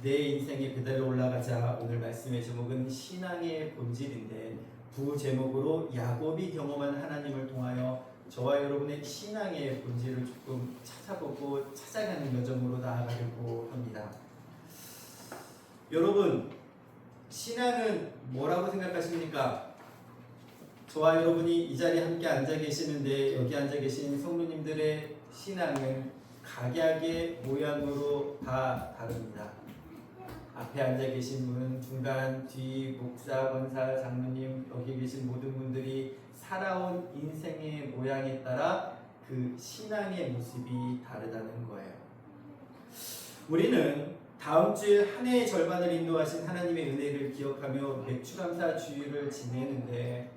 내 인생의 그대로 올라가자. 오늘 말씀의 제목은 신앙의 본질인데 부제목으로 야곱이 경험한 하나님을 통하여 저와 여러분의 신앙의 본질을 조금 찾아보고 찾아가는 여정으로 나아가려고 합니다. 여러분, 신앙은 뭐라고 생각하십니까? 저와 여러분이 이 자리에 함께 앉아 계시는데 여기 앉아 계신 성도님들의 신앙은 각약의 모양으로 다 다릅니다. 앞에 앉아 계신 분, 중간, 뒤, 목사, 권사, 장로님, 여기 계신 모든 분들이 살아온 인생의 모양에 따라 그 신앙의 모습이 다르다는 거예요. 우리는 다음 주에 한 해의 절반을 인도하신 하나님의 은혜를 기억하며 맥주감사 주일을 지내는데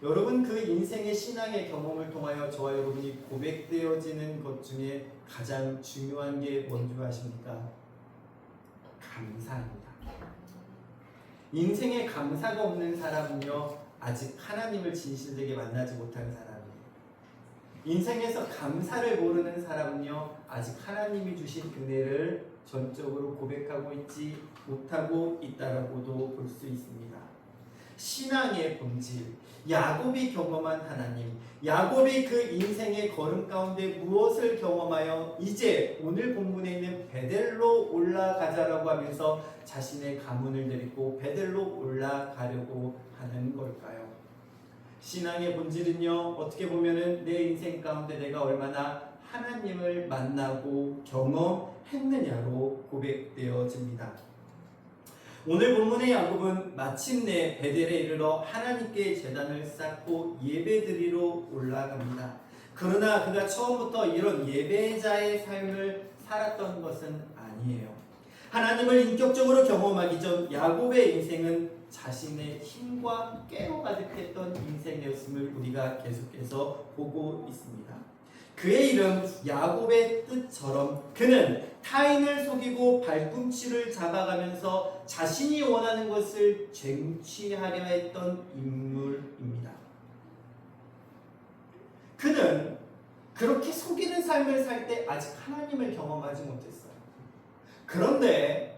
여러분, 그 인생의 신앙의 경험을 통하여 저와 여러분이 고백되어지는 것 중에 가장 중요한 게 뭔지 아십니까? 감사입니다. 인생에 감사가 없는 사람은요, 아직 하나님을 진실되게 만나지 못한 사람이에요. 인생에서 감사를 모르는 사람은요, 아직 하나님이 주신 은혜를 전적으로 고백하고 있지 못하고 있다라고도 볼 수 있습니다. 신앙의 본질, 야곱이 경험한 하나님, 야곱이 그 인생의 걸음 가운데 무엇을 경험하여 이제 오늘 본문에 있는 베델로 올라가자라고 하면서 자신의 가문을 데리고 베델로 올라가려고 하는 걸까요? 신앙의 본질은요, 어떻게 보면은 내 인생 가운데 내가 얼마나 하나님을 만나고 경험했느냐로 고백되어집니다. 오늘 본문의 야곱은 마침내 베델에 이르러 하나님께 제단을 쌓고 예배드리러 올라갑니다. 그러나 그가 처음부터 이런 예배자의 삶을 살았던 것은 아니에요. 하나님을 인격적으로 경험하기 전 야곱의 인생은 자신의 힘과 깨로 가득했던 인생이었음을 우리가 계속해서 보고 있습니다. 그의 이름 야곱의 뜻처럼 그는 타인을 속이고 발꿈치를 잡아가면서 자신이 원하는 것을 쟁취하려 했던 인물입니다. 그는 그렇게 속이는 삶을 살 때 아직 하나님을 경험하지 못했어요. 그런데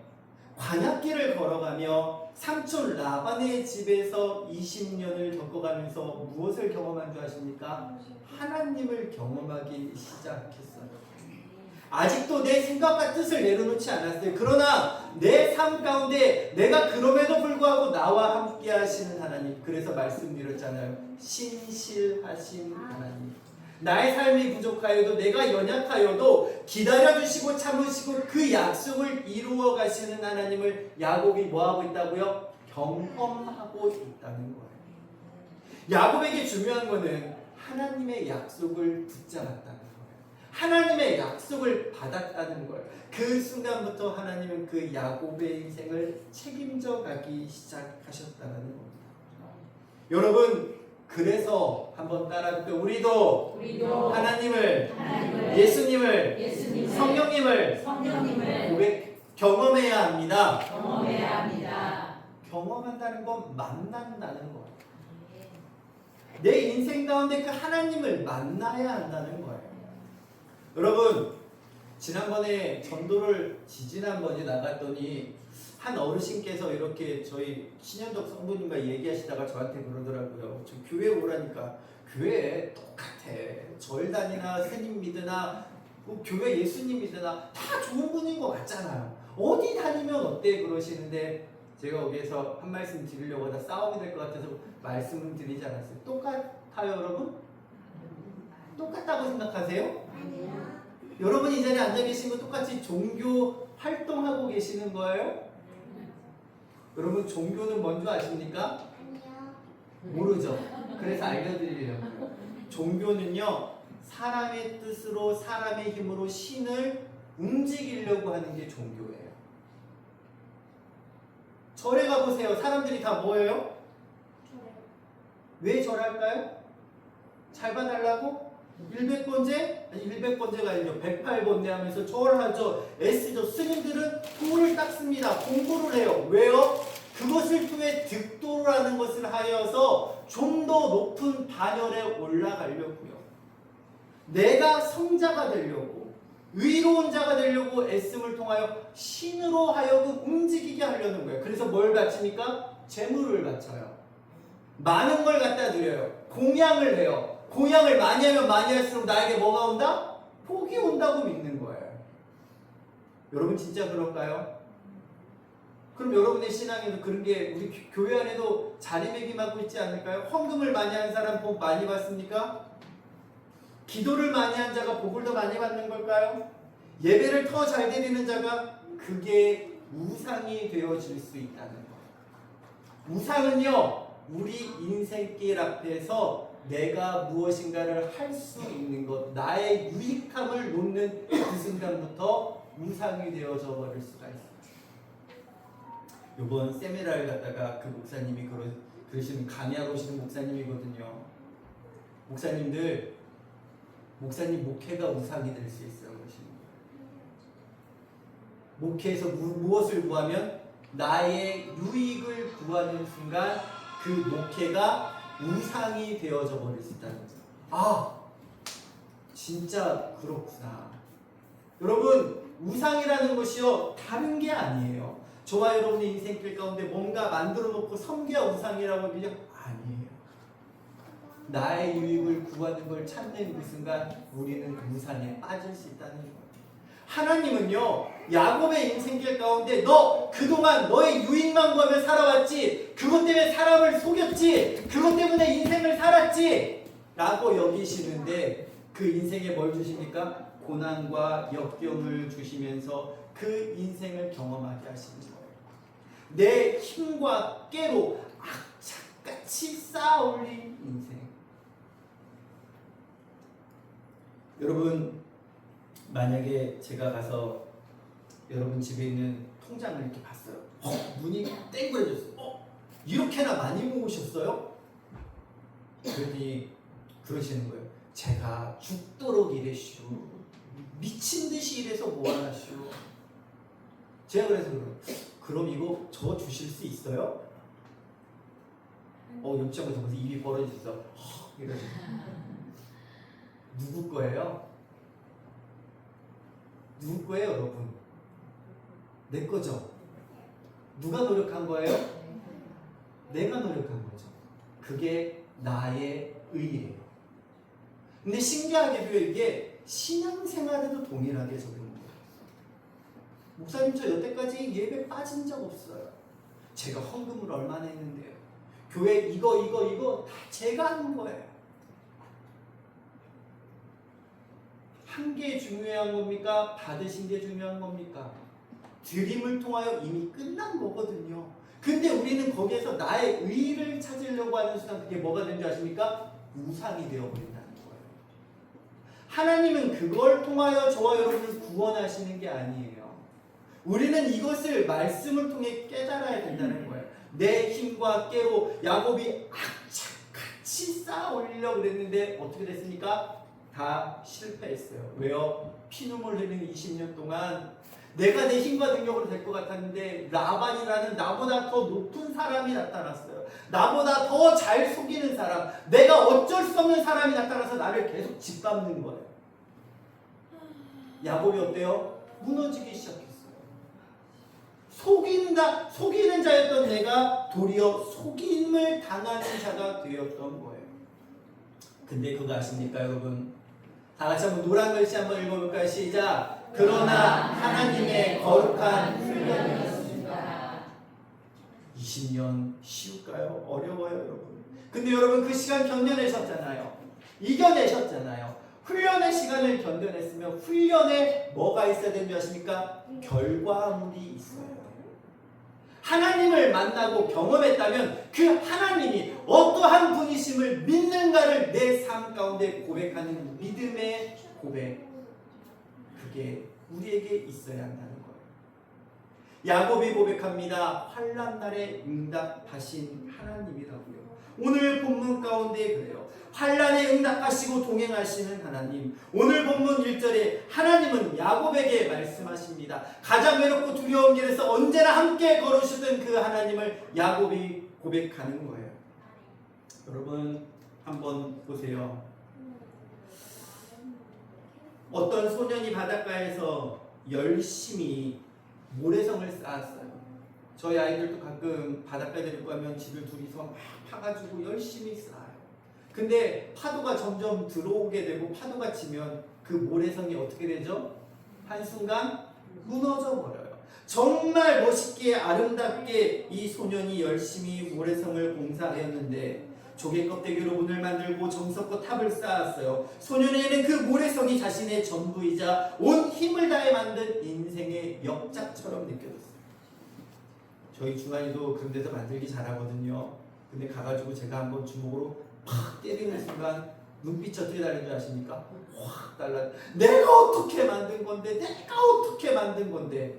광야길을 걸어가며 삼촌 라반의 집에서 20년을 겪어가면서 무엇을 경험한 줄 아십니까? 하나님을 경험하기 시작했어요. 아직도 내 생각과 뜻을 내려놓지 않았어요. 그러나 내 삶 가운데 내가 그럼에도 불구하고 나와 함께 하시는 하나님, 그래서 말씀드렸잖아요. 신실하신 하나님, 나의 삶이 부족하여도 내가 연약하여도 기다려주시고 참으시고 그 약속을 이루어 가시는 하나님을 야곱이 뭐하고 있다고요? 경험하고 있다는 거예요. 야곱에게 중요한 거는 하나님의 약속을 붙잡았다는 거예요. 하나님의 약속을 받았다는 거예요. 그 순간부터 하나님은 그 야곱의 인생을 책임져 가기 시작하셨다는 겁니다. 여러분, 그래서 한번 따라할게요. 우리도 하나님을 예수님을 성령님을 경험해야 합니다. 경험한다는 건 만난다는 거예요. 내 인생 가운데 그 하나님을 만나야 한다는 거예요. 여러분, 지난번에 전도를 지지난번에 나갔더니 한 어르신께서 이렇게 저희 신현덕 성도님과 얘기하시다가 저한테 그러더라고요. 저 교회 오라니까 교회 똑같아. 절단이나 스님 믿으나 뭐 교회 예수님 믿으나 다 좋은 분인 거 맞잖아요. 어디 다니면 어때? 그러시는데 제가 여기에서 한 말씀 드리려고 하다 싸움이 될 것 같아서 말씀을 드리지 않았어요. 똑같아요, 여러분? 똑같다고 생각하세요? 아니요. 여러분 이 자리에 앉아 계신 거 똑같이 종교 활동하고 계시는 거예요? 여러분, 종교는 뭔지 아십니까? 아니요. 모르죠. 그래서 알려드리려고요. 종교는요, 사람의 뜻으로 사람의 힘으로 신을 움직이려고 하는 게 종교예요. 절에 가보세요. 사람들이 다 뭐예요? 왜 절할까요? 잘 봐달라고? 100번째? 아니 100번째가 아니죠. 108번째 하면서 절하죠. 애쓰죠. 스님들은 도를 닦습니다. 공부를 해요. 왜요? 그것을 통해 득도라는 것을 하여서 좀 더 높은 반열에 올라가려고요. 내가 성자가 되려고, 의로운 자가 되려고 애씀을 통하여 신으로 하여금 움직이게 하려는 거예요. 그래서 뭘 바칩니까? 재물을 바쳐요. 많은 걸 갖다 드려요. 공양을 해요. 공양을 많이 하면 많이 할수록 나에게 뭐가 온다? 복이 온다고 믿는 거예요. 여러분 진짜 그럴까요? 그럼 여러분의 신앙에도 그런 게 우리 교회 안에도 자리매김하고 있지 않을까요? 헌금을 많이 한 사람 복 많이 받습니까? 기도를 많이 한 자가 복을 더 많이 받는 걸까요? 예배를 더 잘 드리는 자가 그게 우상이 되어질 수 있다는 거예요. 우상은요, 우리 인생길 앞에서 내가 무엇인가를 할 수 있는 것, 나의 유익함을 놓는 그 순간부터 우상이 되어져 버릴 수가 있어요. 이번 세미나를 갖다가 그 목사님이 그러시는 강의하러 오시는 목사님이거든요. 목사님 목회가 우상이 될 수 있어요. 그러시는 거예요. 목회에서 무엇을 구하면 나의 유익을 구하는 순간 그 목회가 우상이 되어져 버릴 수 있다는 거죠. 아, 진짜 그렇구나. 여러분, 우상이라는 것이요 다른 게 아니에요. 저와 여러분의 인생길 가운데 뭔가 만들어 놓고 섬겨야 우상이라고 하면요, 아니에요. 나의 유익을 구하는 걸 찾는 그 순간 우리는 그 우상에 빠질 수 있다는 거예요. 하나님은요, 야곱의 인생길 가운데 너 그동안 너의 유익만 구하며 살아왔지, 그것 때문에 사람을 속였지, 그것 때문에 인생을 살았지 라고 여기시는데 그 인생에 뭘 주십니까? 고난과 역경을 주시면서 그 인생을 경험하게 하시는 거예요. 내 힘과 깨로 악착같이 쌓아올린 인생. 여러분, 만약에 제가 가서 여러분 집에 있는 통장을 이렇게 봤어요. 눈이 땡그레졌어요. 이렇게나 많이 모으셨어요? 그러니 그러시는 거예요. 제가 죽도록 일했슈. 미친 듯이 일해서 뭐하나슈. 제가 그래서 그럼 이거 저 주실 수 있어요? 옆집에서 벌써 입이 벌어졌어. 이러지. 누구 거예요? 누구 거예요, 여러분? 내 거죠? 누가 노력한 거예요? 내가 노력한 거죠. 그게 나의 의예요. 근데 신기하게도 이게 신앙생활에도 동일하게 적용돼요. 목사님, 저 여태까지 예배 빠진 적 없어요. 제가 헌금을 얼마나 했는데요. 교회 이거 다 제가 하는 거예요. 한 게 중요한 겁니까? 받으신 게 중요한 겁니까? 드림을 통하여 이미 끝난 거거든요. 근데 우리는 거기에서 나의 의의를 찾으려고 하는 순간 그게 뭐가 되는 줄 아십니까? 우상이 되어버린다는 거예요. 하나님은 그걸 통하여 저와 여러분을 구원하시는 게 아니에요. 우리는 이것을 말씀을 통해 깨달아야 된다는 거예요. 내 힘과 깨로 야곱이 악착같이 쌓아 올리려고 그랬는데 어떻게 됐습니까? 다 실패했어요. 왜요? 피눈물 흘리는 20년 동안 내가 내 힘과 능력으로 될 것 같았는데 라반이라는 나보다 더 높은 사람이 나타났어요. 나보다 더 잘 속이는 사람, 내가 어쩔 수 없는 사람이 나타나서 나를 계속 짓밟는 거예요. 야곱이 어때요? 무너지기 시작했어요. 속이는 자였던 내가 도리어 속임을 당하는 자가 되었던 거예요. 근데 그거 아십니까, 여러분? 다 같이 한번 노란 글씨 한번 읽어볼까요? 시작! 그러나 하나님의 거룩한 훈련이었습니다. 20년 쉬울까요? 어려워요, 여러분. 근데 여러분 그 시간 견뎌내셨잖아요. 이겨내셨잖아요. 훈련의 시간을 견뎌냈으면 훈련에 뭐가 있어야 되는 줄 아십니까? 결과물이 있어요. 하나님을 만나고 경험했다면 그 하나님이 어떠한 분이심을 믿는가를 내 삶 가운데 고백하는 믿음의 고백, 그게 우리에게 있어야 한다는 거예요. 야곱이 고백합니다. 환난 날에 응답하신 하나님이라고요. 오늘 본문 가운데 그래요. 환난에 응답하시고 동행하시는 하나님. 오늘 본문 1절에 하나님은 야곱에게 말씀하십니다. 가장 외롭고 두려운 길에서 언제나 함께 걸으시던 그 하나님을 야곱이 고백하는 거예요. 여러분 한번 보세요. 어떤 소년이 바닷가에서 열심히 모래성을 쌓았어요. 저희 아이들도 가끔 바닷가에 데리고 가면 지들 둘이서 막 파가지고 열심히 쌓아요. 근데 파도가 점점 들어오게 되고 파도가 치면 그 모래성이 어떻게 되죠? 한순간 무너져 버려요. 정말 멋있게 아름답게 이 소년이 열심히 모래성을 공사하였는데 조개 껍데기로 문을 만들고 정석과 탑을 쌓았어요. 소년에게는 그 모래성이 자신의 전부이자 온 힘을 다해 만든 인생의 역작처럼 느껴졌어요. 저희 중환이도 그런 데서 만들기 잘하거든요. 근데 가가지고 제가 한번 주먹으로 팍 때리는 순간 눈빛이 어떻게 달린 줄 아십니까? 확 달라. 내가 어떻게 만든 건데? 내가 어떻게 만든 건데?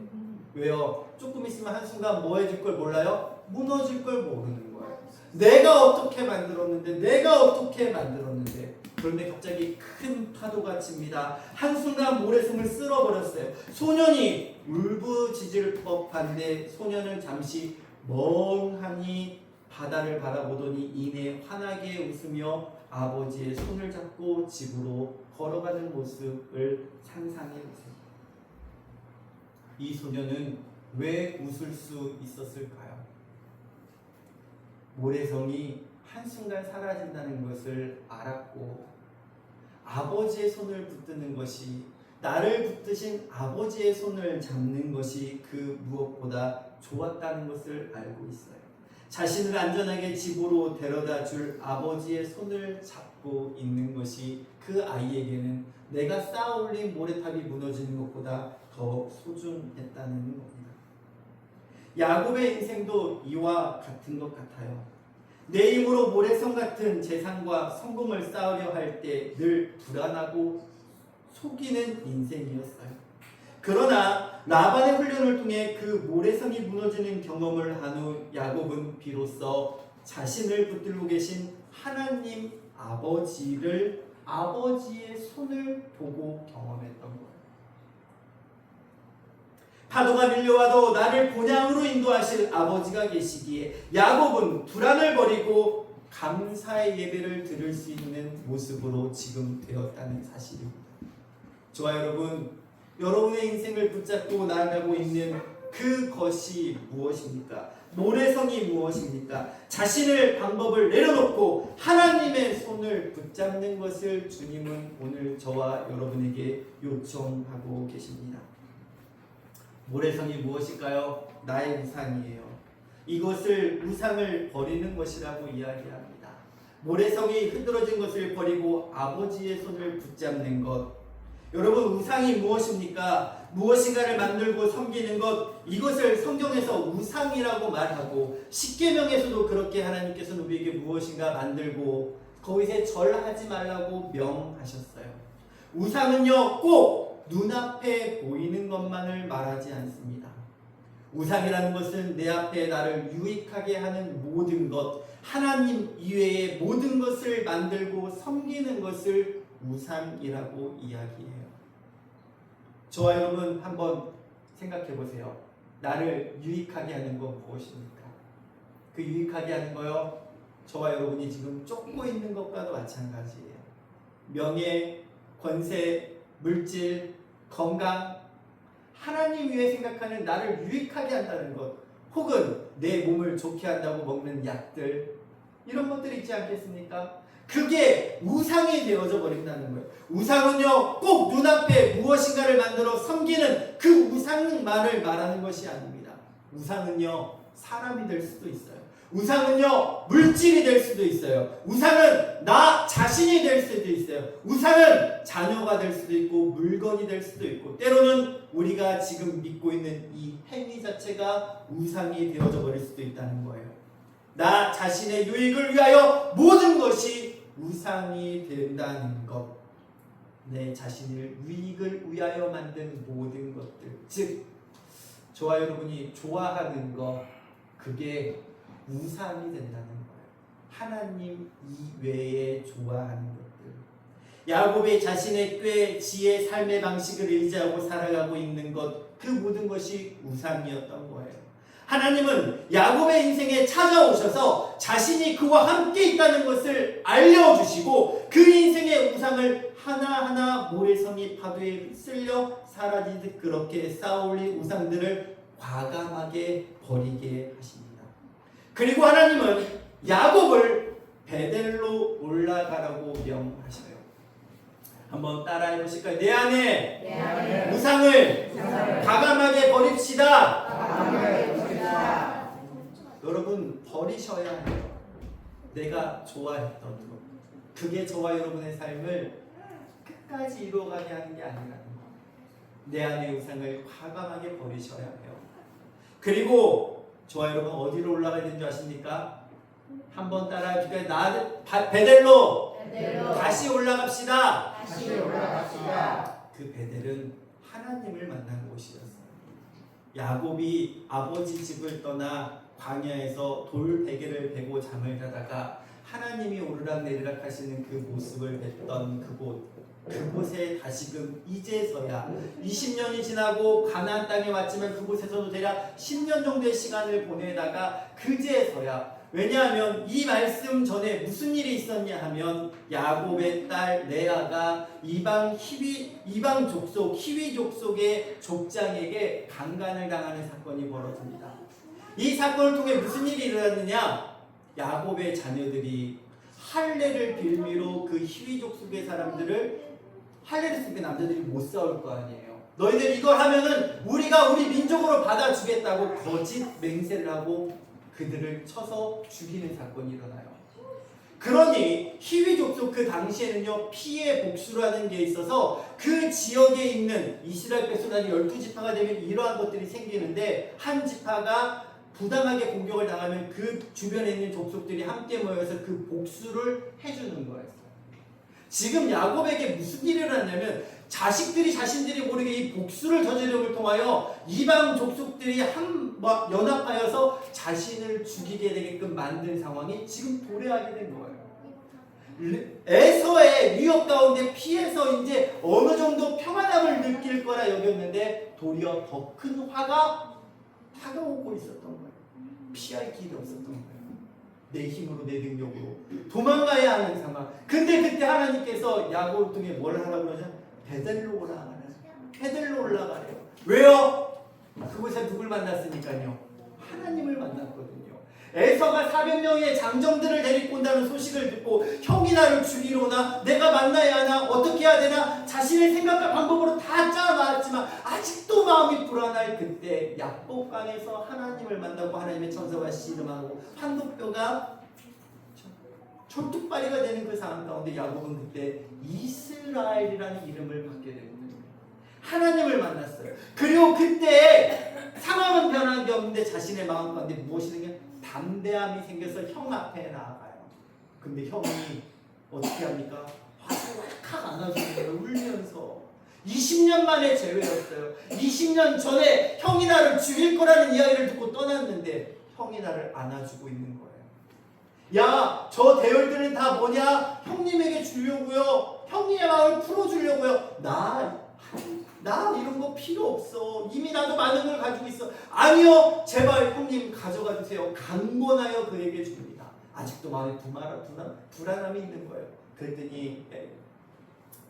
왜요? 조금 있으면 한순간 뭐 해질 걸 몰라요? 무너질 걸 모르는 거예요. 내가 어떻게 만들었는데? 내가 어떻게 만들었는데? 그런데 갑자기 큰 파도가 칩니다. 한순간 모래성을 쓸어버렸어요. 소년이 울부짖을 법한데 소년은 잠시 멍하니 바다를 바라보더니 이내 환하게 웃으며 아버지의 손을 잡고 집으로 걸어가는 모습을 상상해 보세요. 이 소년은 왜 웃을 수 있었을까요? 모래성이 한순간 사라진다는 것을 알았고 아버지의 손을 붙드는 것이 나를 붙드신 아버지의 손을 잡는 것이 그 무엇보다 좋았다는 것을 알고 있어요. 자신을 안전하게 집으로 데려다 줄 아버지의 손을 잡고 있는 것이 그 아이에게는 내가 쌓아올린 모래탑이 무너지는 것보다 더 소중했다는 겁니다. 야곱의 인생도 이와 같은 것 같아요. 내 힘으로 모래성 같은 재산과 성공을 쌓으려 할 때 늘 불안하고 속이는 인생이었어요. 그러나 라반의 훈련을 통해 그 모래성이 무너지는 경험을 한 후 야곱은 비로소 자신을 붙들고 계신 하나님 아버지를 아버지의 손을 보고 경험했던 거예요. 파도가 밀려와도 나를 본향으로 인도하실 아버지가 계시기에 야곱은 불안을 버리고 감사의 예배를 드릴 수 있는 모습으로 지금 되었다는 사실입니다. 저와 여러분의 인생을 붙잡고 나아가고 있는 그것이 무엇입니까? 모래성이 무엇입니까? 자신의 방법을 내려놓고 하나님의 손을 붙잡는 것을 주님은 오늘 저와 여러분에게 요청하고 계십니다. 모래성이 무엇일까요? 나의 우상이에요. 이것을 우상을 버리는 것이라고 이야기합니다. 모래성이 흐드러진 것을 버리고 아버지의 손을 붙잡는 것. 여러분, 우상이 무엇입니까? 무엇인가를 만들고 섬기는 것, 이것을 성경에서 우상이라고 말하고 십계명에서도 그렇게 하나님께서는 우리에게 무엇인가 만들고 거기서 절하지 말라고 명하셨어요. 우상은요, 꼭 눈앞에 보이는 것만을 말하지 않습니다. 우상이라는 것은 내 앞에 나를 유익하게 하는 모든 것, 하나님 이외의 모든 것을 만들고 섬기는 것을 우상이라고 이야기해요. 저와 여러분 한번 생각해 보세요. 나를 유익하게 하는 건 무엇입니까? 그 유익하게 하는 거요, 저와 여러분이 지금 쫓고 있는 것과도 마찬가지예요. 명예, 권세, 물질, 건강, 하나님 위해 생각하는 나를 유익하게 한다는 것, 혹은 내 몸을 좋게 한다고 먹는 약들, 이런 것들이 있지 않겠습니까? 그게 우상이 되어져 버린다는 거예요. 우상은요, 꼭 눈앞에 무엇인가를 만들어 섬기는 그 우상만을 말하는 것이 아닙니다. 우상은요, 사람이 될 수도 있어요. 우상은요, 물질이 될 수도 있어요. 우상은 나 자신이 될 수도 있어요. 우상은 자녀가 될 수도 있고 물건이 될 수도 있고, 때로는 우리가 지금 믿고 있는 이 행위 자체가 우상이 되어져 버릴 수도 있다는 거예요. 나 자신의 유익을 위하여 모든 것이 우상이 된다는 것. 내 자신을 유익을 위하여 만든 모든 것들, 즉 저와 여러분이 좋아하는 것, 그게 우상이 된다는 거예요. 하나님 이외에 좋아하는 것들. 야곱의 자신의 꾀, 지혜, 삶의 방식을 의지하고 살아가고 있는 것, 그 모든 것이 우상이었던 거예요. 하나님은 야곱의 인생에 찾아오셔서 자신이 그와 함께 있다는 것을 알려주시고 그 인생의 우상을 하나하나 모래성이 파도에 휩쓸려 사라지듯 그렇게 쌓아올린 우상들을 과감하게 버리게 하십니다. 그리고 하나님은 야곱을 베델로 올라가라고 명하셔요. 한번 따라해 보실까요? 내 안에 우상을 과감하게 버립시다. 여러분 버리셔야 해요. 내가 좋아했던 것. 그게 저와 여러분의 삶을 끝까지 이루어가게 하는 게 아니라는 거. 내 안의 우상을 과감하게 버리셔야 해요. 그리고 저와 여러분 어디로 올라가야 되는 줄 아십니까? 한번 따라해 볼까요? 베델로 다시 올라갑시다. 그 베델은 하나님을 만난 곳이었어요. 야곱이 아버지 집을 떠나 광야에서 돌 베개를 베고 잠을 자다가 하나님이 오르락내리락 하시는 그 모습을 뵀던 그곳에 다시금 이제서야 20년이 지나고 가나안 땅에 왔지만 그곳에서도 대략 10년 정도의 시간을 보내다가 그제서야, 왜냐하면 이 말씀 전에 무슨 일이 있었냐 하면 야곱의 딸 레아가 이방 족속 히위 족속의 족장에게 강간을 당하는 사건이 벌어집니다. 이 사건을 통해 무슨 일이 일어났느냐? 야곱의 자녀들이 할례를 빌미로 그 히위 족속의 사람들을, 할례를 쓰게 남자들이 못 싸울 거 아니에요. 너희들 이걸 하면은 우리가 우리 민족으로 받아주겠다고 거짓 맹세를 하고 그들을 쳐서 죽이는 사건이 일어나요. 그러니 히위 족속 그 당시에는요 피해 복수라는 게 있어서 그 지역에 있는 이스라엘 백성단이 12지파가 되면 이러한 것들이 생기는데 한 지파가 부당하게 공격을 당하면 그 주변에 있는 족속들이 함께 모여서 그 복수를 해주는 거였어요. 지금 야곱에게 무슨 일이 일어났냐면 자식들이 자신들이 모르게 이 복수를 저지름을 통하여 이방 족속들이 연합하여서 자신을 죽이게 되게끔 만든 상황이 지금 도래하게 된 거예요. 에서의 위협 가운데 피해서 이제 어느 정도 평안함을 느낄 거라 여겼는데 도리어 더 큰 화가 다가오고 있었던 거예요. 피할 길이 없었던 거예요. 내 힘으로 내 능력으로 도망가야 하는 상황. 근데 그때 하나님께서 야곱을 통해 뭘 하라고 그러죠? 베델로 올라가라. 베델로 올라가래요. 왜요? 그곳에 누굴 만났으니까요. 하나님을 만났거든요. 에서가 400명의 장정들을 데리고 온다는 소식을 듣고 형이 나를 죽이러 오나? 내가 만나야 하나? 어떻게 해야 되나? 자신의 생각과 방법으로 다 짜놨지만 아직도 마음이 불안할 그때 야복강에서 하나님을 만나고 하나님의 천사와 씨름하고 환도뼈가 철뚝발이가 되는 그 상황 가운데 야곱은 그때 이스라엘이라는 이름을 받게 됩니다. 하나님을 만났어요. 그리고 그때 상황은 변한 게 없는데 자신의 마음 가운데 무엇이 생겨? 담대함이 생겨서 형 앞에 나아가요. 근데 형이 어떻게 합니까? 와서 왈칵 안아주는 거예요. 울면서. 20년 만에 재회였어요. 20년 전에 형이 나를 죽일 거라는 이야기를 듣고 떠났는데 형이 나를 안아주고 있는 거예요. 야, 저 대열들은 다 뭐냐? 형님에게 주려고요. 형님의 마음을 풀어주려고요. 나 이런 거 필요 없어. 이미 나도 많은 걸 가지고 있어. 아니요, 제발 형님 가져가 주세요. 강권하여 그에게 줍니다. 아직도 마음에 불안함이 있는 거예요. 그랬더니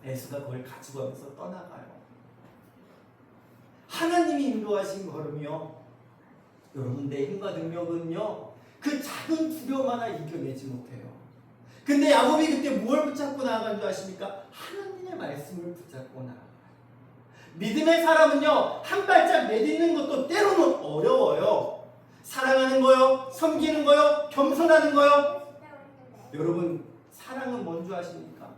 에스가 그걸 가지고 가면서 떠나가요. 하나님이 인도하신 걸음이요. 여러분, 내 힘과 능력은요 그 작은 두려움 하나 이겨내지 못해요. 근데 야곱이 그때 뭘 붙잡고 나아간 줄 아십니까? 하나님의 말씀을 붙잡고 나아가요. 믿음의 사람은요 한 발짝 내딛는 것도 때로는 어려워요. 사랑하는 거요, 섬기는 거요, 겸손하는 거요. 여러분, 사랑은 뭔 줄 아십니까?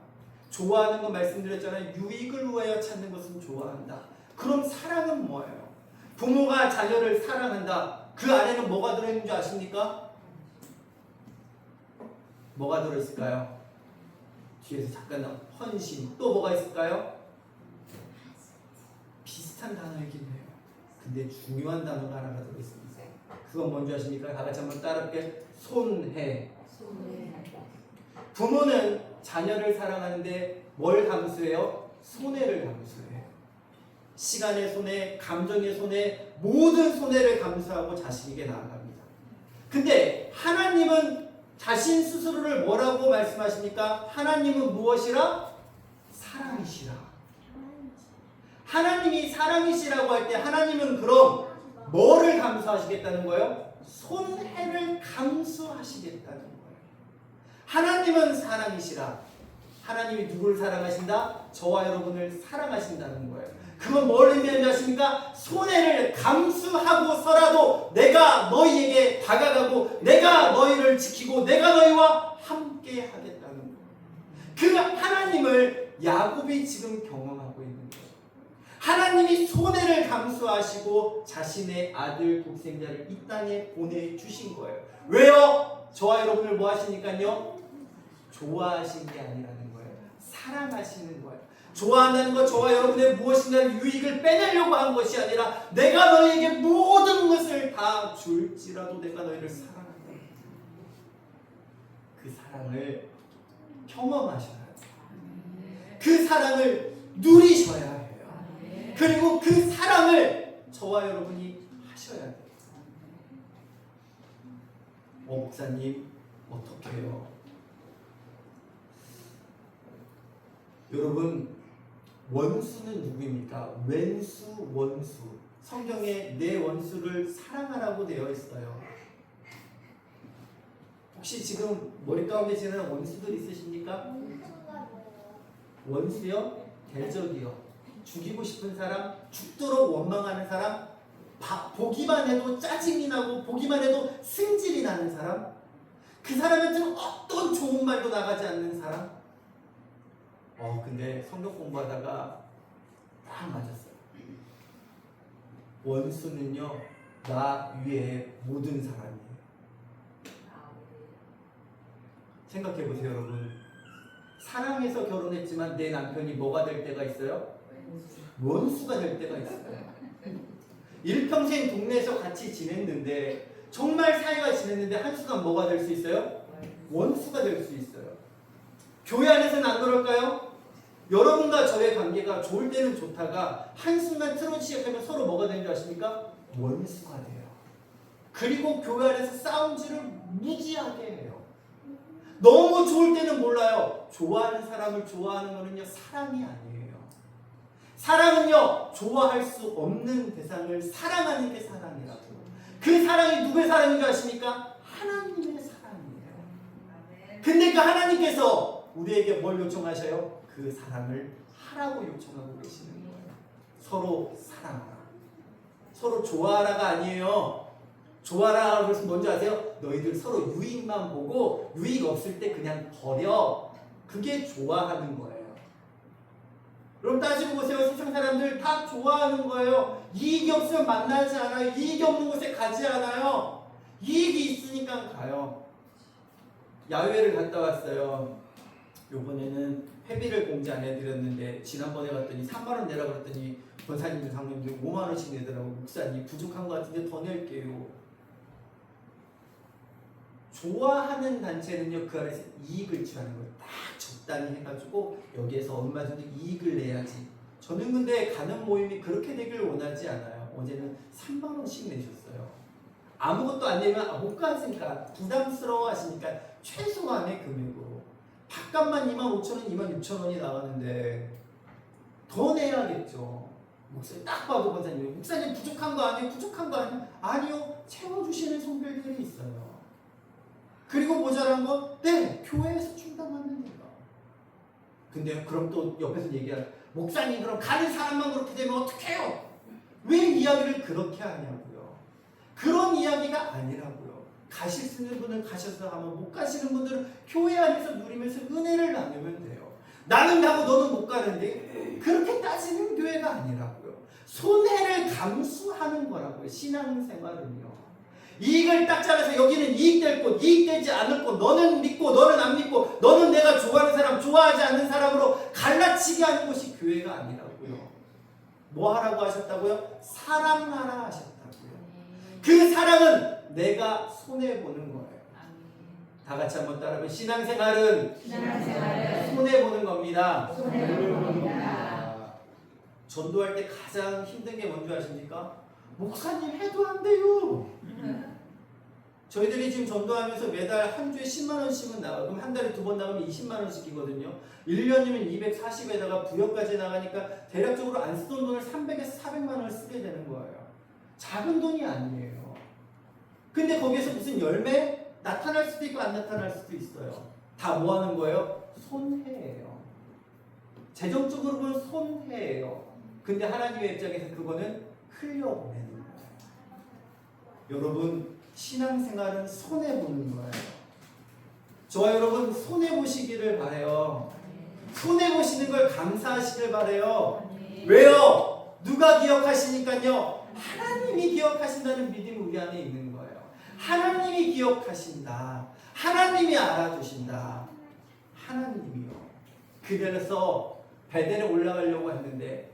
좋아하는 거 말씀드렸잖아요. 유익을 위하여 찾는 것은 좋아한다. 그럼 사랑은 뭐예요? 부모가 자녀를 사랑한다. 그 안에는 뭐가 들어있는 줄 아십니까? 뭐가 들어있을까요? 뒤에서 잠깐 나온 헌신. 또 뭐가 있을까요? 비슷한 단어이긴 해요. 근데 중요한 단어가 하나가 들어있습니다. 그건 뭔지 아십니까? 다 같이 한번 따라할게요. 손해. 부모는 자녀를 사랑하는데 뭘 감수해요? 손해를 감수해요. 시간의 손해, 감정의 손해, 모든 손해를 감수하고 자신에게 나아갑니다. 근데 하나님은 자신 스스로를 뭐라고 말씀하십니까? 하나님은 무엇이라? 사랑이시라. 하나님이 사랑이시라고 할 때 하나님은 그럼 뭐를 감수하시겠다는 거예요? 손해를 감수하시겠다는 거예요. 하나님은 사랑이시라. 하나님이 누구를 사랑하신다? 저와 여러분을 사랑하신다는 거예요. 그건 뭘 의미하는 것입니까? 손해를 감수하고서라도 내가 너희에게 다가가고 내가 너희를 지키고 내가 너희와 함께 하겠다는 거예요. 그 하나님을 야곱이 지금 경험하고 있는 거예요. 하나님이 손해를 감수하시고 자신의 아들 독생자를 이 땅에 보내주신 거예요. 왜요? 저와 여러분을 뭐 하시니까요? 좋아하신 게 아니라는 거예요. 사랑하시는 거예요. 좋아한다는 것, 저와 여러분의 무엇인가를 유익을 빼내려고 한 것이 아니라 내가 너희에게 모든 것을 다 줄지라도 내가 너희를 사랑한다. 그 사랑을 경험하셔야 해요. 그 사랑을 누리셔야 해요. 그리고 그 사랑을 저와 여러분이 하셔야 돼요. 목사님 어떻게 해요? 여러분, 원수는 누구입니까? 왼수, 원수. 성경에 내 원수를 사랑하라고 되어 있어요. 혹시 지금 머리 가운데 지나는 원수들 있으십니까? 원수요? 대적이요. 죽이고 싶은 사람, 죽도록 원망하는 사람, 보기만 해도 짜증이 나고 보기만 해도 승질이 나는 사람, 그 사람한테는 어떤 좋은 말도 나가지 않는 사람. 근데 성경 공부하다가 딱 맞았어요. 원수는요, 나 위에 모든 사람이에요. 생각해 보세요, 여러분. 사랑해서 결혼했지만 내 남편이 뭐가 될 때가 있어요? 원수가 될 때가 있어요. 일평생 동네에서 같이 지냈는데, 정말 사이가 지냈는데 한순간 뭐가 될 수 있어요? 원수가 될 수 있어요. 교회 안에서는 안 그럴까요? 여러분과 저의 관계가 좋을 때는 좋다가 한순간 틀어지기 시작하면 서로 뭐가 되는 줄 아십니까? 원수가 돼요. 그리고 교회 안에서 싸움질을 무지하게 해요. 너무 좋을 때는 몰라요. 좋아하는 사람을 좋아하는 것은요, 사랑이 아니에요. 사랑은요, 좋아할 수 없는 대상을 사랑하는 게 사랑이라고. 그 사랑이 누구의 사랑인 줄 아십니까? 하나님의 사랑이에요. 근데 그 하나님께서 우리에게 뭘 요청하셔요? 그 사랑을 하라고 요청하고 계시는 거예요. 서로 사랑하라. 서로 좋아하라가 아니에요. 좋아라 그래서 뭔지 아세요? 너희들 서로 유익만 보고 유익 없을 때 그냥 버려. 그게 좋아하는 거예요. 그럼 따지고 보세요. 세상 사람들 다 좋아하는 거예요. 이익이 없으면 만나지 않아요. 이익이 없는 곳에 가지 않아요. 이익이 있으니까 가요. 야외를 갔다 왔어요. 요번에는 회비를 공지 안 해드렸는데 지난번에 갔더니 3만원 내라고 그랬더니 권사님들 장로님들 5만원씩 내더라고. 목사님 부족한 것 같은데 더 낼게요. 좋아하는 단체는요, 그 안에서 이익을 취하는 거예요. 딱 적당히 해가지고 여기에서 얼마 정도 이익을 내야지. 저는 근데 가는 모임이 그렇게 되길 원하지 않아요. 어제는 3만원씩 내셨어요. 아무것도 안 내면 못 가니까 부담스러워 하시니까 최소한의 금액으로 밥값만 25,000원, 26,000원이 나가는데 더 내야겠죠. 목사님 딱 봐도 권사님, 목사님 부족한 거 아니에요? 부족한 거 아니에요? 아니요. 채워주시는 성별들이 있어요. 그리고 모자란 거? 네, 교회에서 충당하면 돼요. 근데 그럼 또 옆에서 얘기하는 목사님 그럼 가는 사람만 그렇게 되면 어떡해요? 왜 이야기를 그렇게 하냐고요. 그런 이야기가 아니라고요. 가실 수 있는 분은 가셔서 하면 못 가시는 분들은 교회 안에서 누리면서 은혜를 나누면 돼요. 나는 가고 너는 못 가는데 그렇게 따지는 교회가 아니라고요. 손해를 감수하는 거라고요. 신앙생활은요. 이익을 딱 잘라서 여기는 이익될 곳, 이익되지 않을 곳, 너는 믿고 너는 안 믿고 너는 내가 좋아하는 사람, 좋아하지 않는 사람으로 갈라치게 하는 것이 교회가 아니라고요. 뭐 하라고 하셨다고요? 사랑하라 하셨다고요. 그 사랑은 내가 손해보는 거예요. 다 같이 한번 따라하면 신앙생활은 손해보는 겁니다. 전도할 때 가장 힘든 게 뭔지 아십니까? 목사님 해도 안 돼요. 저희들이 지금 전도하면서 매달 한 주에 10만 원씩은 나가요. 그럼 한 달에 2번 나가면 20만 원씩이거든요. 1년이면 240에다가 부여까지 나가니까 대략적으로 안 쓰던 돈을 300에서 400만 원을 쓰게 되는 거예요. 작은 돈이 아니에요. 근데 거기에서 무슨 열매? 나타날 수도 있고 안 나타날 수도 있어요. 다 뭐 하는 거예요? 손해예요. 재정적으로 보면 손해예요. 근데 하나님의 입장에서 그거는 흘려보내는 거예요. 여러분, 신앙생활은 손해보는 거예요. 저와 여러분 손해보시기를 바라요. 손해보시는 걸 감사하시길 바라요. 왜요? 누가 기억하시니까요? 하나님이 기억하신다는 믿음이 우리 안에 있는 거예요. 하나님이 기억하신다. 하나님이 알아주신다. 하나님이요. 그래서 베델에 올라가려고 했는데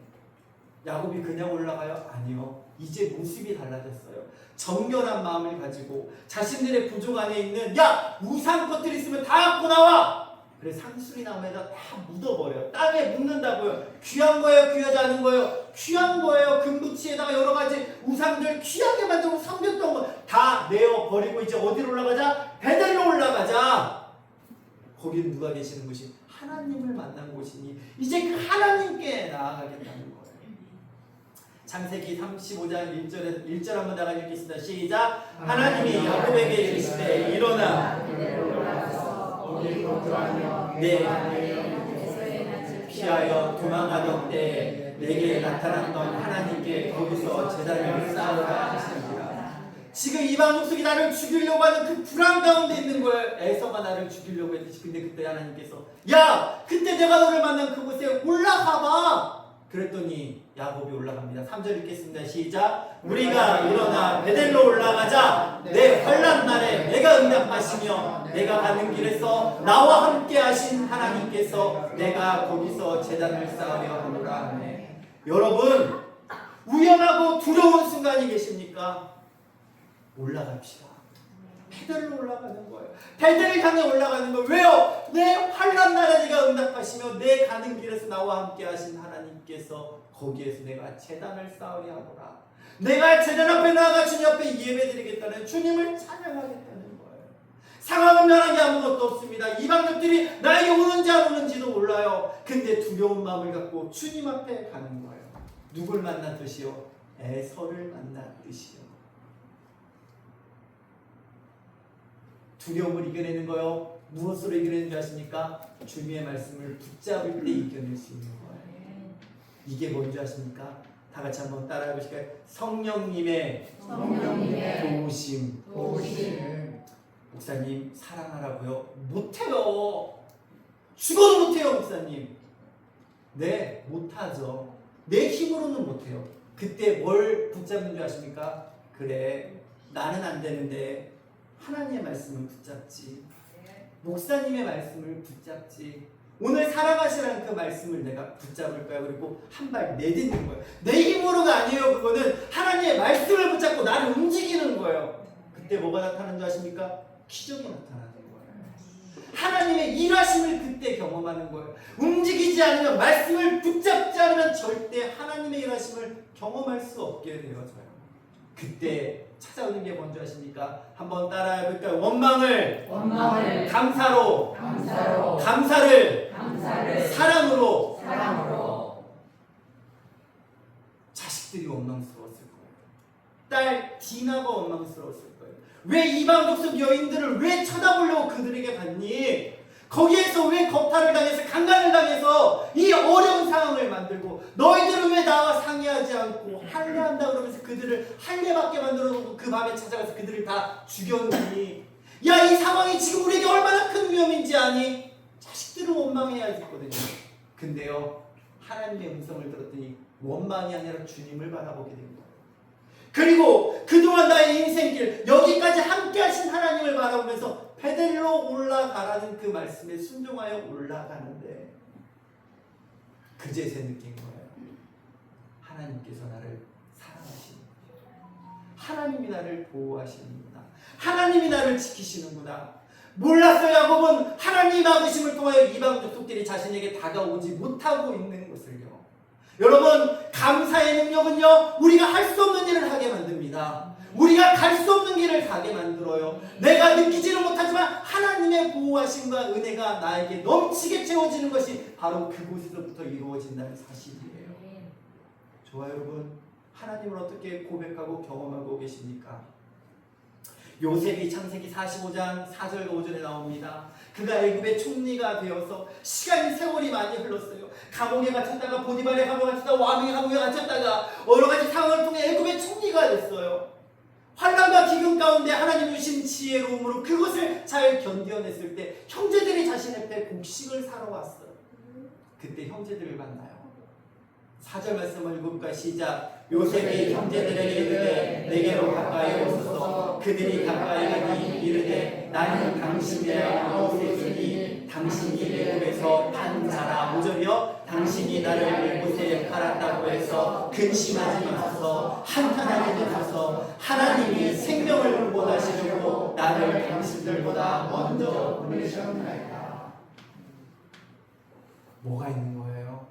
야곱이 그냥 올라가요? 아니요. 이제 모습이 달라졌어요. 정결한 마음을 가지고 자신들의 부족 안에 있는 야! 우상 것들이 있으면 다 갖고 나와! 그래 상수리 나무에다 다 묻어버려요. 땅에 묻는다고요. 귀한 거예요? 귀하지 않은 거예요? 귀한 거예요. 금붙이에다가 여러 가지 우상들 귀하게 만들고 섬겼던 거 다 내어버리고 이제 어디로 올라가자? 베델로 올라가자. 거기는 누가 계시는 곳이? 하나님을 만난 곳이니 이제 그 하나님께 나아가겠다는 거예요. 창세기 35장 1절 한번 나가 읽겠습니다. 시작. 하나님이 야곱에게 이르시되 일어나 내 피하여 도망하던 때 내게 나타났던 하나님께 거기서 제단을 쌓으라 하시니라. 지금 이방 족속이 나를 죽이려고 하는 그 불안 가운데 있는 거예요. 에서가 나를 죽이려고 했듯이. 근데 그때 하나님께서 야! 그때 내가 너를 만난 그곳에 올라가봐! 그랬더니 야곱이 올라갑니다. 3절 읽겠습니다. 시작. 우리가 일어나 베델로 올라가자. 내 환난 날에 내가 응답하시며 내가 가는 길에서 나와 함께 하신 하나님께서 내가 거기서 제단을 쌓으려 하노라. 네. 여러분, 위험하고 두려운 순간이 계십니까? 올라갑시다. 베델로 올라가는 거예요. 베델을 향해 올라가는 거예요. 왜요? 내 환난 날에 내가 응답하시며 내 가는 길에서 나와 함께 하신 하나님께서 거기에서 내가 제단을 쌓으려 하노라. 내가 제단 앞에 나아가 주님 앞에 예배드리겠다는 주님을 찬양하겠다는 거예요. 상황은 변한 게 아무것도 없습니다. 이방족들이 나에게 오는지 안 오는지도 몰라요. 근데 두려운 마음을 갖고 주님 앞에 가는 거예요. 누굴 만났듯이요? 에서를 만났듯이요. 두려움을 이겨내는 거요. 무엇으로 이겨내는 줄 아십니까? 주님의 말씀을 붙잡을 때 이겨낼 수 있는 거예요. 이게 뭔지 아십니까? 다 같이 한번 따라해 보실까요? 성령님의 도우심. 목사님 사랑하라고요? 못해요. 죽어도 못해요, 목사님. 네, 못하죠. 내 힘으로는 못해요. 그때 뭘 붙잡는 줄 아십니까? 그래, 나는 안 되는데 하나님의 말씀을 붙잡지. 목사님의 말씀을 붙잡지. 오늘 살아가시라는 그 말씀을 내가 붙잡을 거야. 그리고 한 발 내딛는 거예요. 내 힘으로가 아니에요. 그거는 하나님의 말씀을 붙잡고 나를 움직이는 거예요. 그때 뭐가 나타나는 줄 아십니까? 기적이 나타나는 거예요. 하나님의 일하심을 그때 경험하는 거예요. 움직이지 않으면, 말씀을 붙잡지 않으면 절대 하나님의 일하심을 경험할 수 없게 되어져요. 그때 찾아오는 게 뭔지 아십니까? 한번 따라해볼까요? 원망을 감사로, 감사를 사랑으로. 자식들이 원망스러웠을 거예요. 딸 디나가 원망스러웠을 거예요. 왜 이방 족속 여인들을 왜 쳐다보려고 그들에게 갔니? 거기에서 왜 겁탈을 당해서 강간을 당해서 이 어려운 상황을 만들고 너희들은 왜 나와 상의하지 않고 할례한다 그러면서 그들을 할례받게 만들어놓고 그 밤에 찾아가서 그들을 다 죽였니? 야, 이 상황이 지금 우리에게 얼마나 큰 위험인지 아니? 자식들은 원망해야겠거든요. 근데요, 하나님의 음성을 들었더니 원망이 아니라 주님을 바라보게 된 거예요. 그리고 그동안 나의 인생길 여기까지 함께 하신 하나님을 바라보면서 베델로 올라가라는 그 말씀에 순종하여 올라가는데 그제서 느낀 거예요. 하나님께서 나를 사랑하시는구나. 하나님이 나를 보호하시는구나. 하나님이 나를 지키시는구나. 몰랐어요. 야곱은 하나님 막으심을 통하여 이방 족속들이 자신에게 다가오지 못하고 있는 것을요. 여러분, 감사의 능력은요, 우리가 할 수 없는 일을 하게 만듭니다. 우리가 갈 수 없는 길을 가게 만들어요. 내가 느끼지는 못하지만 하나님의 보호하심과 은혜가 나에게 넘치게 채워지는 것이 바로 그곳에서부터 이루어진다는 사실이에요. 좋아요, 여러분. 하나님을 어떻게 고백하고 경험하고 계십니까? 요셉이 창세기 45장 4절과 5절에 나옵니다. 그가 애굽의 총리가 되어서 시간이 세월이 많이 흘렀어요. 감옥에 갇혔다가 보디발의 감옥에 갇혔다가 왕의 감옥에 갇혔다가 여러 가지 상황을 통해 애굽의 총리가 됐어요. 환난과 기근 가운데 하나님 주신 지혜로움으로 그것을 잘 견뎌냈을 때 형제들이 자신 앞에 곡식을 사러 왔어요. 그때 형제들을 만나요. 4절 말씀을 읽을까? 시작. 요셉이 형제들에게 이르되 내게로 가까이 오소서. 그들이 가까이 가니 이르되 나는 당신의 요셉이니 당신이 애굽에서 판 자라. 5절이요. 당신이 나를 이곳에 팔았다고 해서 근심하지 마소서. 한탄하지 마소서. 하나님이 생명을 구원하시려고 나를 당신들보다 먼저 보내셨나이다. 뭐가 있는 거예요?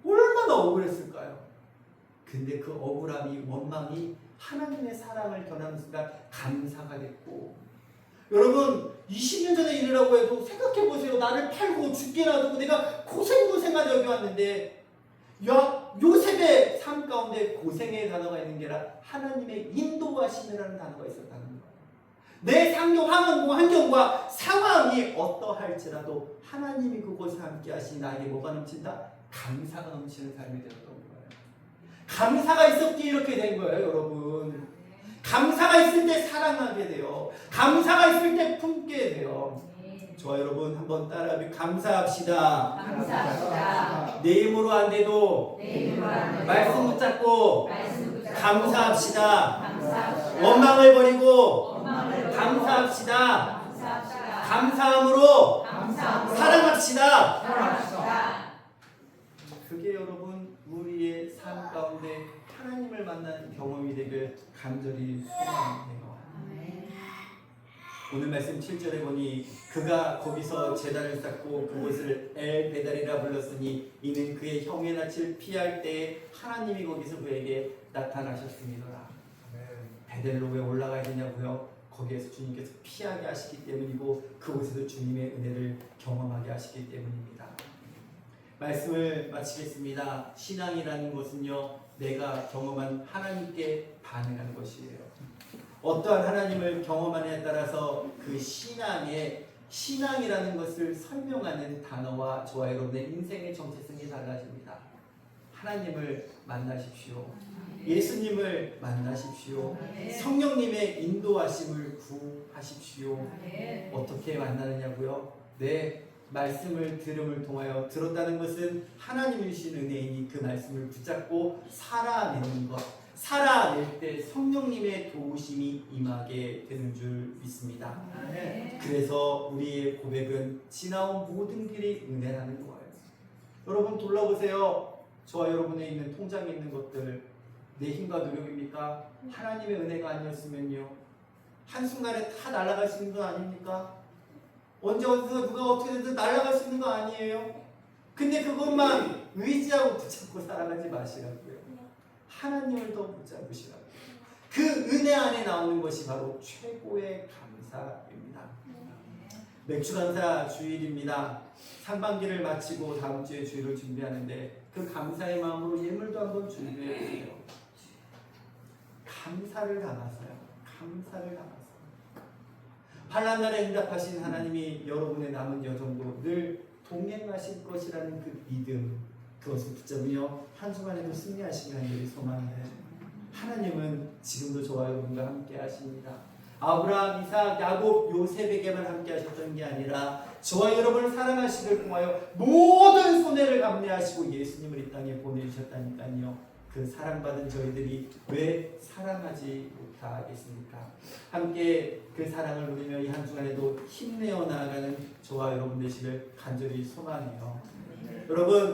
얼마나 억울했을까요? 근데 그 억울함이, 원망이 하나님의 사랑을 견하는 순간 감사가 됐고, 여러분 20년 전에 일이라고 해도 생각해보세요. 나를 팔고 죽게 놔두고 내가 고생하다 여기 왔는데, 요셉의 삶 가운데 고생의 단어가 있는 게 아니라 하나님의 인도하심이라는 단어가 있었다는 거예요. 내 환경과 상황이 어떠할지라도 하나님이 그곳에 함께 하시니 나에게 뭐가 넘친다? 감사가 넘치는 삶이 되었던 거예요. 감사가 있었기에 이렇게 된 거예요, 여러분. 감사가 있을 때 사랑하게 돼요. 감사가 있을 때 품게 돼요. 저와 여러분 한번 따라하며 감사합시다. 감사합시다. 내 힘으로 안 돼도 말씀 붙잡고 감사합시다. 원망을 버리고 감사합시다. 감사함으로 사랑합시다. 그게 여러분 우리의 삶 가운데 하나님을 만난 경험이 되길 간절히 소망해요. 오늘 말씀 7절에 보니 그가 거기서 제단을 쌓고 그곳을 엘베달이라 불렀으니 이는 그의 형의 낯을 피할 때에 하나님이 거기서 그에게 나타나셨음이더라. 베델로 왜 올라가야 되냐고요? 거기에서 주님께서 피하게 하시기 때문이고 그곳에서 주님의 은혜를 경험하게 하시기 때문입니다. 말씀을 마치겠습니다. 신앙이라는 것은요, 내가 경험한 하나님께 반응하는 것이에요. 어떠한 하나님을 경험하느냐에 따라서 그 신앙이라는 것을 설명하는 단어와 저와 여러분의 인생의 정체성이 달라집니다. 하나님을 만나십시오. 예수님을 만나십시오. 성령님의 인도하심을 구하십시오. 어떻게 만나느냐고요? 네, 말씀을 들음을 통하여, 들었다는 것은 하나님이 주신 은혜이니 그 말씀을 붙잡고 살아내는 것, 살아낼 때 성령님의 도우심이 임하게 되는 줄 믿습니다. 그래서 우리의 고백은 지나온 모든 길이 은혜라는 거예요. 여러분 돌아보세요. 저와 여러분의 있는 통장에 있는 것들 내 힘과 노력입니까? 하나님의 은혜가 아니었으면요, 한순간에 다 날아갈 수 있는 건 아닙니까? 언제 어디서 누가 어떻게 해도 날아갈 수 있는 거 아니에요? 근데 그것만 의지하고 붙잡고 살아가지 마시라고요. 하나님을 더 붙잡으시라고요. 그 은혜 안에 나오는 것이 바로 최고의 감사입니다. 맥주감사 주일입니다. 상반기를 마치고 다음 주에 주일을 준비하는데 그 감사의 마음으로 예물도 한번 준비해 주세요. 감사를 담아서요. 감사를 담아서. 환난날에 응답하신 하나님이 여러분의 남은 여정도 늘 동행하실 것이라는 그 믿음, 그것을 붙잡으며 한순간에도 승리하시기 간절히 소망해요. 하나님은 지금도 저와 여러분과 함께 하십니다. 아브라함, 이삭, 야곱, 요셉에게만 함께 하셨던 게 아니라 저와 여러분을 사랑하시길 통하여 모든 손해를 감내하시고 예수님을 이 땅에 보내주셨다니까요. 그 사랑받은 저희들이 왜 사랑하지 못하겠습니까? 함께 그 사랑을 누리며 이 한 주간에도 힘내어 나아가는 저와 여러분 되시길 간절히 소망해요. 여러분